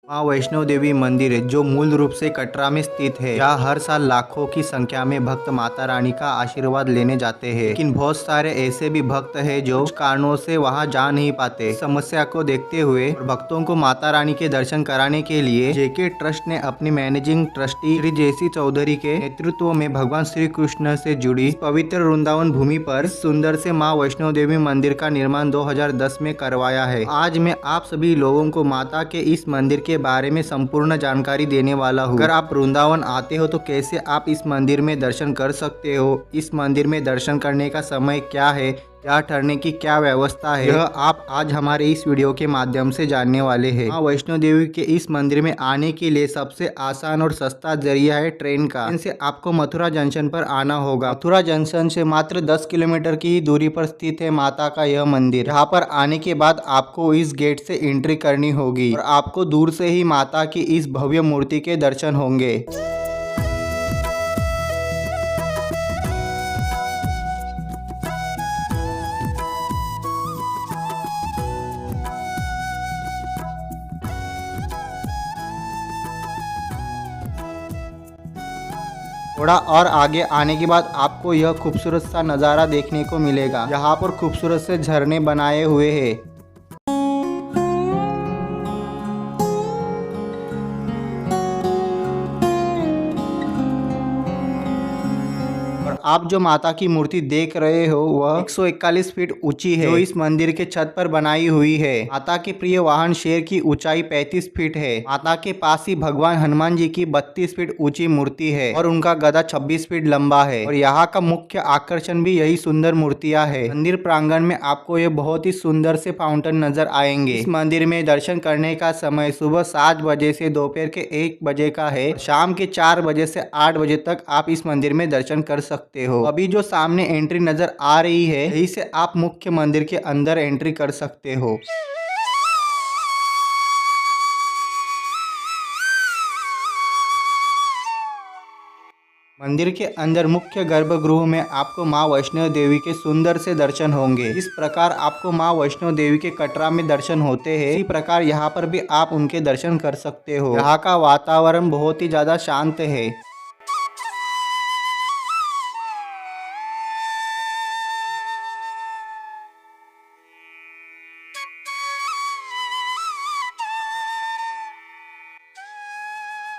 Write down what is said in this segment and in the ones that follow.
माँ वैष्णो देवी मंदिर जो मूल रूप से कटरा में स्थित है, यहाँ हर साल लाखों की संख्या में भक्त माता रानी का आशीर्वाद लेने जाते हैं। लेकिन बहुत सारे ऐसे भी भक्त हैं जो कुछ कारणों से वहाँ जा नहीं पाते। समस्या को देखते हुए और भक्तों को माता रानी के दर्शन कराने के लिए जेके ट्रस्ट ने अपनी मैनेजिंग ट्रस्टी श्री जेसी चौधरी के नेतृत्व में भगवान श्री कृष्ण से जुड़ी पवित्र वृंदावन भूमि पर सुंदर से माँ वैष्णो देवी मंदिर का निर्माण 2010 में करवाया है। आज मैं आप सभी लोगों को माता के इस मंदिर के बारे में संपूर्ण जानकारी देने वाला हूँ। अगर आप वृंदावन आते हो तो कैसे आप इस मंदिर में दर्शन कर सकते हो, इस मंदिर में दर्शन करने का समय क्या है, यहाँ ठहरने की क्या व्यवस्था है, यह आप आज हमारे इस वीडियो के माध्यम से जानने वाले हैं। माँ वैष्णो देवी के इस मंदिर में आने के लिए सबसे आसान और सस्ता जरिया है ट्रेन का। ट्रेन से आपको मथुरा जंक्शन पर आना होगा। मथुरा जंक्शन से मात्र 10 किलोमीटर की दूरी पर स्थित है माता का यह मंदिर। यहाँ पर आने के बाद आपको इस गेट से एंट्री करनी होगी और आपको दूर से ही माता की इस भव्य मूर्ति के दर्शन होंगे। थोड़ा और आगे आने के बाद आपको यह खूबसूरत सा नज़ारा देखने को मिलेगा। यहाँ पर खूबसूरत से झरने बनाए हुए हैं। आप जो माता की मूर्ति देख रहे हो वह 141 फीट ऊंची है, जो इस मंदिर के छत पर बनाई हुई है। माता के प्रिय वाहन शेर की ऊंचाई 35 फीट है। माता के पास ही भगवान हनुमान जी की 32 फीट ऊंची मूर्ति है और उनका गदा 26 फीट लंबा है। और यहाँ का मुख्य आकर्षण भी यही सुंदर मूर्तियाँ है। मंदिर प्रांगण में आपको ये बहुत ही सुंदर से फाउंटेन नजर आएंगे। इस मंदिर में दर्शन करने का समय सुबह 7 बजे से दोपहर के 1 बजे का है। शाम के 4 बजे से 8 बजे तक आप इस मंदिर में दर्शन कर सकते हो। अभी जो सामने एंट्री नजर आ रही है, यहीं से आप मुख्य मंदिर के अंदर एंट्री कर सकते हो। मंदिर के अंदर मुख्य गर्भगृह में आपको माँ वैष्णो देवी के सुंदर से दर्शन होंगे। इस प्रकार आपको माँ वैष्णो देवी के कटरा में दर्शन होते हैं, इसी प्रकार यहाँ पर भी आप उनके दर्शन कर सकते हो। यहाँ का वातावरण बहुत ही ज्यादा शांत है।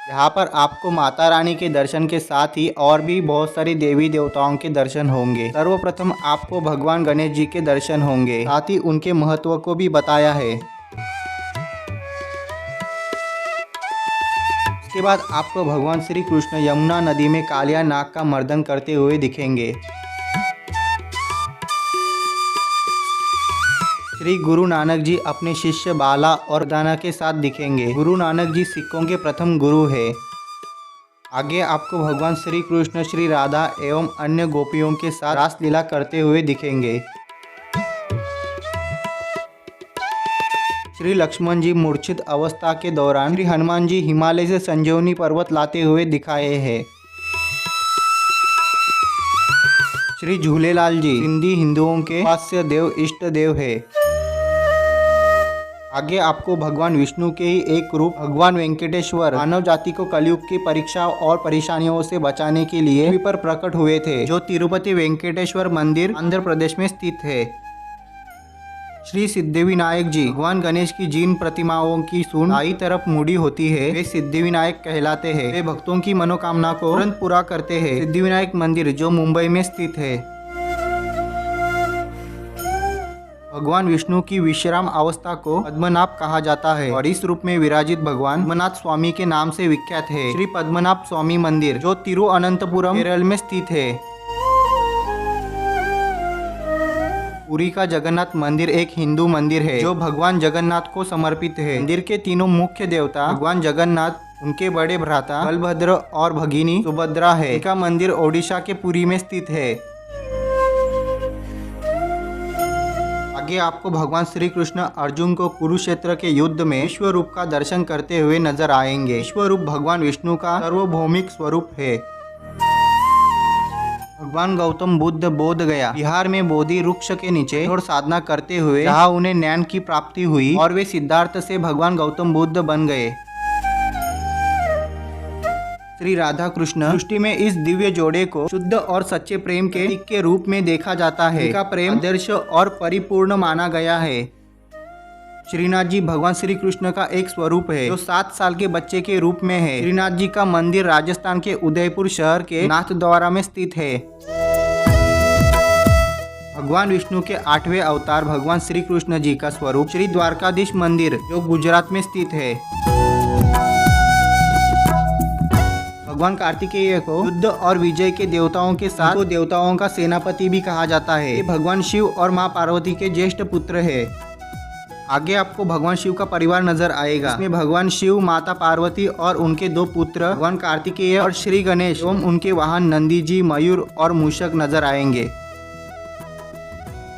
यहाँ पर आपको माता रानी के दर्शन के साथ ही और भी बहुत सारी देवी देवताओं के दर्शन होंगे। सर्वप्रथम आपको भगवान गणेश जी के दर्शन होंगे, साथ ही उनके महत्व को भी बताया है। इसके बाद आपको भगवान श्री कृष्ण यमुना नदी में कालिया नाग का मर्दन करते हुए दिखेंगे। श्री गुरु नानक जी अपने शिष्य बाला और दाना के साथ दिखेंगे। गुरु नानक जी सिखों के प्रथम गुरु है। आगे आपको भगवान श्री कृष्ण श्री राधा एवं अन्य गोपियों के साथ रासलीला करते हुए दिखेंगे। श्री लक्ष्मण जी मूर्छित अवस्था के दौरान श्री हनुमान जी हिमालय से संजीवनी पर्वत लाते हुए दिखाए हैं। श्री झूलेलाल जी सिंधी हिंदुओं के उपास्य देव इष्ट देव है। आगे आपको भगवान विष्णु के ही एक रूप भगवान वेंकटेश्वर मानव जाति को कलयुग की परीक्षा और परेशानियों से बचाने के लिए पृथ्वी पर प्रकट हुए थे, जो तिरुपति वेंकटेश्वर मंदिर आंध्र प्रदेश में स्थित है। श्री सिद्धिविनायक जी भगवान गणेश की जिन प्रतिमाओं की सूंड दाईं तरफ मुड़ी होती है, वे सिद्धिविनायक कहलाते हैं। वे भक्तों की मनोकामना को तुरंत पूरा करते हैं। सिद्धिविनायक मंदिर जो मुंबई में स्थित है। भगवान विष्णु की विश्राम अवस्था को पद्मनाभ कहा जाता है और इस रूप में विराजित भगवान पद्मनाभ स्वामी के नाम से विख्यात है। श्री पद्मनाभ स्वामी मंदिर जो तिरुअनंतपुरम केरल में स्थित है। पुरी का जगन्नाथ मंदिर एक हिंदू मंदिर है जो भगवान जगन्नाथ को समर्पित है। मंदिर के तीनों मुख्य देवता भगवान जगन्नाथ, उनके बड़े भ्राता बलभद्र और भगिनी सुभद्रा है। इनका मंदिर ओडिशा के पुरी में स्थित है। आगे आपको भगवान श्री कृष्ण अर्जुन को कुरुक्षेत्र के युद्ध में विश्व रूप का दर्शन करते हुए नजर आएंगे। विश्व रूप भगवान विष्णु का सार्वभौमिक स्वरूप है। भगवान गौतम बुद्ध बोध गया बिहार में बोधि वृक्ष के नीचे कठोर साधना करते हुए जहाँ उन्हें ज्ञान की प्राप्ति हुई और वे सिद्धार्थ से भगवान गौतम बुद्ध बन गए। श्री राधा कृष्ण सृष्टि में इस दिव्य जोड़े को शुद्ध और सच्चे प्रेम के प्रतीक के रूप में देखा जाता है। इनका प्रेम आदर्श और परिपूर्ण माना गया है। श्रीनाथ जी भगवान श्री कृष्ण का एक स्वरूप है जो 7 साल के बच्चे के रूप में है। श्रीनाथ जी का मंदिर राजस्थान के उदयपुर शहर के नाथद्वारा में स्थित है। भगवान विष्णु के 8वें अवतार भगवान श्री कृष्ण जी का स्वरूप श्री द्वारकाधीश मंदिर जो गुजरात में स्थित है। भगवान कार्तिकेय को युद्ध और विजय के देवताओं के साथ तो देवताओं का सेनापति भी कहा जाता है। ये भगवान शिव और माँ पार्वती के ज्येष्ठ पुत्र है। आगे आपको भगवान शिव का परिवार नजर आएगा। इसमें भगवान शिव, माता पार्वती और उनके 2 पुत्र भगवान कार्तिकेय और श्री गणेश एवं उनके वाहन नंदी जी, मयूर और मूषक नजर आएंगे।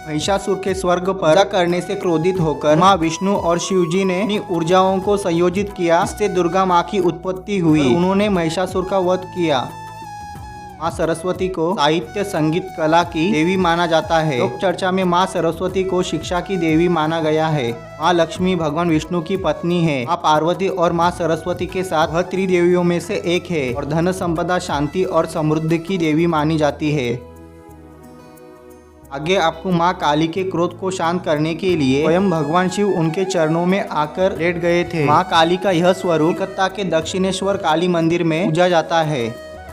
महिषासुर के स्वर्ग पर पूजा करने से क्रोधित होकर माँ विष्णु और शिव जी ने अपनी ऊर्जाओं को संयोजित किया। इससे दुर्गा माँ की उत्पत्ति हुई। उन्होंने महिषासुर का वध किया। माँ सरस्वती को साहित्य, संगीत, कला की देवी माना जाता है। लोक चर्चा में माँ सरस्वती को शिक्षा की देवी माना गया है। माँ लक्ष्मी भगवान विष्णु की पत्नी है। माँ पार्वती और माँ सरस्वती के साथ वह त्रिदेवियों में से एक है और धन संपदा, शांति और समृद्धि की देवी मानी जाती है। आगे आपको माँ काली के क्रोध को शांत करने के लिए स्वयं भगवान शिव उनके चरणों में आकर लेट गए थे। माँ काली का यह स्वरूप कलकत्ता के दक्षिणेश्वर काली मंदिर में पूजा जाता है।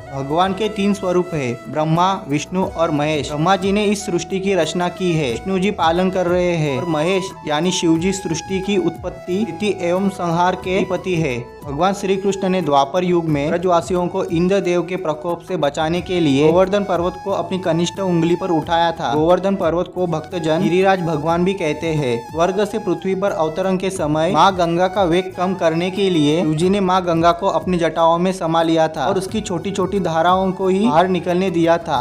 भगवान के 3 स्वरूप है, ब्रह्मा, विष्णु और महेश। ब्रह्मा जी ने इस सृष्टि की रचना की है, विष्णु जी पालन कर रहे हैं और महेश यानी शिव जी सृष्टि की उत्पत्ति, स्थिति एवं संहार के अधिपति है। भगवान श्री कृष्ण ने द्वापर युग में ब्रजवासियों को इंद्र देव के प्रकोप से बचाने के लिए गोवर्धन पर्वत को अपनी कनिष्ठ उंगली पर उठाया था। गोवर्धन पर्वत को भक्तजन गिरिराज भगवान भी कहते हैं। स्वर्ग से पृथ्वी पर अवतरण के समय माँ गंगा का वेग कम करने के लिए शिव जी ने माँ गंगा को अपनी जटाओं में समा लिया था और उसकी छोटी छोटी धाराओं को ही बाहर निकलने दिया था।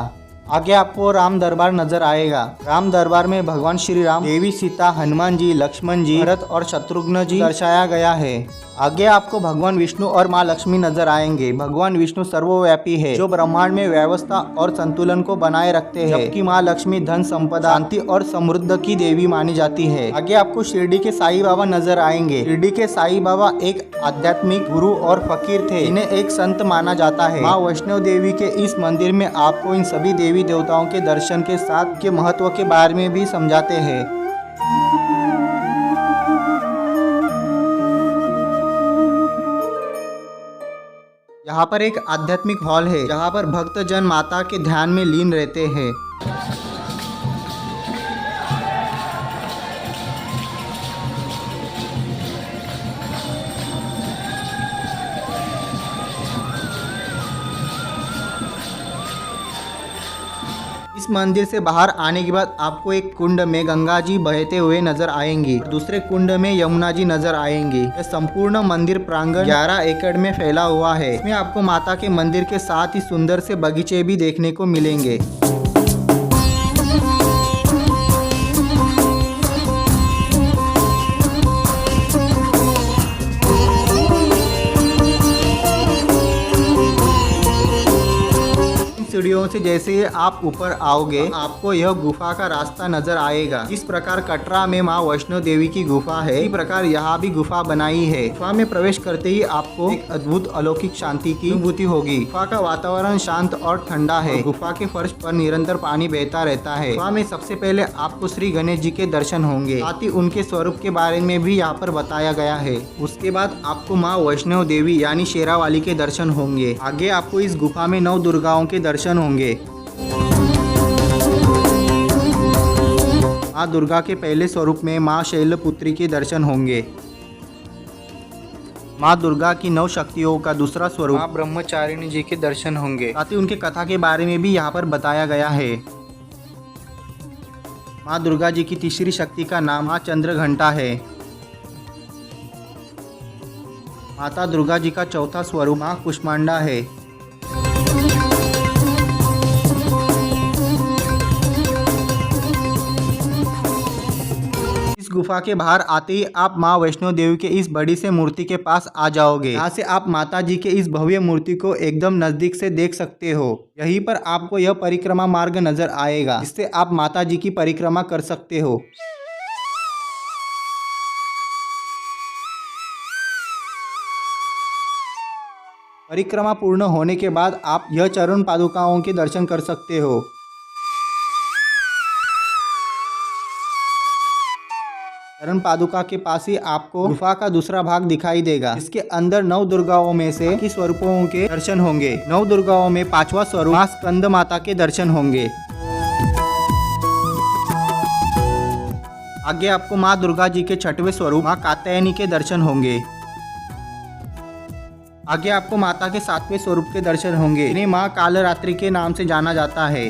आगे आपको राम दरबार नजर आएगा। राम दरबार में भगवान श्री राम, देवी सीता, हनुमान जी, लक्ष्मण जी, भरत और शत्रुघ्न जी दर्शाया गया है। आगे आपको भगवान विष्णु और माँ लक्ष्मी नजर आएंगे। भगवान विष्णु सर्वव्यापी है जो ब्रह्मांड में व्यवस्था और संतुलन को बनाए रखते हैं, जबकि माँ लक्ष्मी धन संपदा, शांति और समृद्धि की देवी मानी जाती है। आगे आपको शिरडी के साईं बाबा नजर आएंगे। शिरडी के साईं बाबा एक आध्यात्मिक गुरु और फकीर थे, इन्हें एक संत माना जाता है। माँ वैष्णो देवी के इस मंदिर में आपको इन सभी देवी देवताओं के दर्शन के साथ के महत्व के बारे में भी समझाते हैं। यहाँ पर एक आध्यात्मिक हॉल है जहाँ पर भक्तजन माता के ध्यान में लीन रहते हैं। इस मंदिर से बाहर आने के बाद आपको एक कुंड में गंगा जी बहते हुए नजर आएंगी। दूसरे कुंड में यमुना जी नजर आएंगी। यह संपूर्ण मंदिर प्रांगण 11 एकड़ में फैला हुआ है। इसमें आपको माता के मंदिर के साथ ही सुंदर से बगीचे भी देखने को मिलेंगे। सीढ़ियों से जैसे ही आप ऊपर आओगे आपको यह गुफा का रास्ता नजर आएगा। इस प्रकार कटरा में माँ वैष्णो देवी की गुफा है, इसी प्रकार यहाँ भी गुफा बनाई है। गुफा में प्रवेश करते ही आपको एक अद्भुत अलौकिक शांति की अनुभूति होगी। गुफा का वातावरण शांत और ठंडा है। गुफा के फर्श पर निरंतर पानी बहता रहता है। गुफा में सबसे पहले आपको श्री गणेश जी के दर्शन होंगे, साथ ही उनके स्वरूप के बारे में भी यहाँ पर बताया गया है। उसके बाद आपको माँ वैष्णो देवी यानी शेरावाली के दर्शन होंगे। आगे आपको इस गुफा में 9 दुर्गाओं के दर्शन होंगे। माँ दुर्गा के पहले स्वरूप में माँ शैलपुत्री के दर्शन होंगे। माँ दुर्गा की 9 शक्तियों का दूसरा स्वरूप माँ ब्रह्मचारिणी जी के दर्शन होंगे। साथ ही उनके कथा के बारे में भी यहाँ पर बताया गया है। माँ दुर्गा जी की तीसरी शक्ति का नाम माँ चंद्रघंटा है। माता दुर्गा जी का चौथा स्वरूप माँ कुष्मांडा है। गुफा के बाहर आते ही आप माँ वैष्णो देवी के इस बड़ी से मूर्ति के पास आ जाओगे। यहाँ से आप माता जी के इस भव्य मूर्ति को एकदम नजदीक से देख सकते हो। यहीं पर आपको यह परिक्रमा मार्ग नजर आएगा, जिससे आप माता जी की परिक्रमा कर सकते हो। परिक्रमा पूर्ण होने के बाद आप यह चरण पादुकाओं के दर्शन कर सकते हो। चरण पादुका के पास ही आपको गुफा का दूसरा भाग दिखाई देगा। इसके अंदर 9 दुर्गाओं में से की स्वरूपों के दर्शन होंगे। 9 दुर्गाओं में 5वां स्वरूप मां स्कंद माता के दर्शन होंगे। आगे आपको मां दुर्गा जी के 6वें स्वरूप मां कात्यायनी के दर्शन होंगे। आगे आपको माता के 7वें स्वरूप के दर्शन होंगे। इन्हें मां कालरात्रि के नाम से जाना जाता है।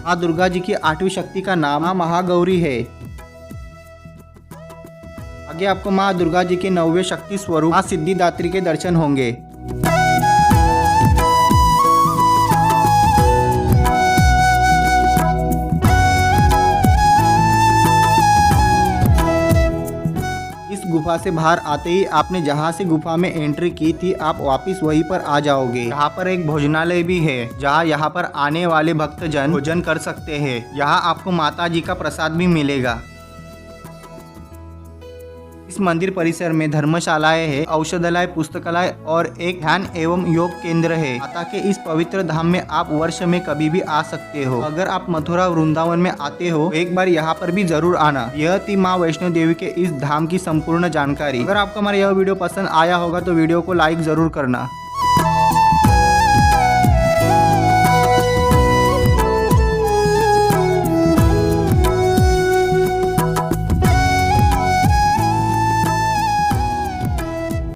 मां दुर्गा जी की 8वीं शक्ति का नाम मां महागौरी है। आगे आपको मां दुर्गा जी के 9वें शक्ति स्वरूप मां सिद्धिदात्री के दर्शन होंगे। इस गुफा से बाहर आते ही आपने जहाँ से गुफा में एंट्री की थी आप वापस वहीं पर आ जाओगे। यहाँ पर एक भोजनालय भी है जहाँ यहाँ पर आने वाले भक्तजन भोजन कर सकते हैं। यहाँ आपको माता जी का प्रसाद भी मिलेगा। इस मंदिर परिसर में धर्मशालाएं है, औषधालय, पुस्तकालय और एक ध्यान एवं योग केंद्र है। माता के इस पवित्र धाम में आप वर्ष में कभी भी आ सकते हो। अगर आप मथुरा वृंदावन में आते हो एक बार यहाँ पर भी जरूर आना। यह थी माँ वैष्णो देवी के इस धाम की संपूर्ण जानकारी। अगर आपको हमारा यह वीडियो पसंद आया होगा तो वीडियो को लाइक जरूर करना।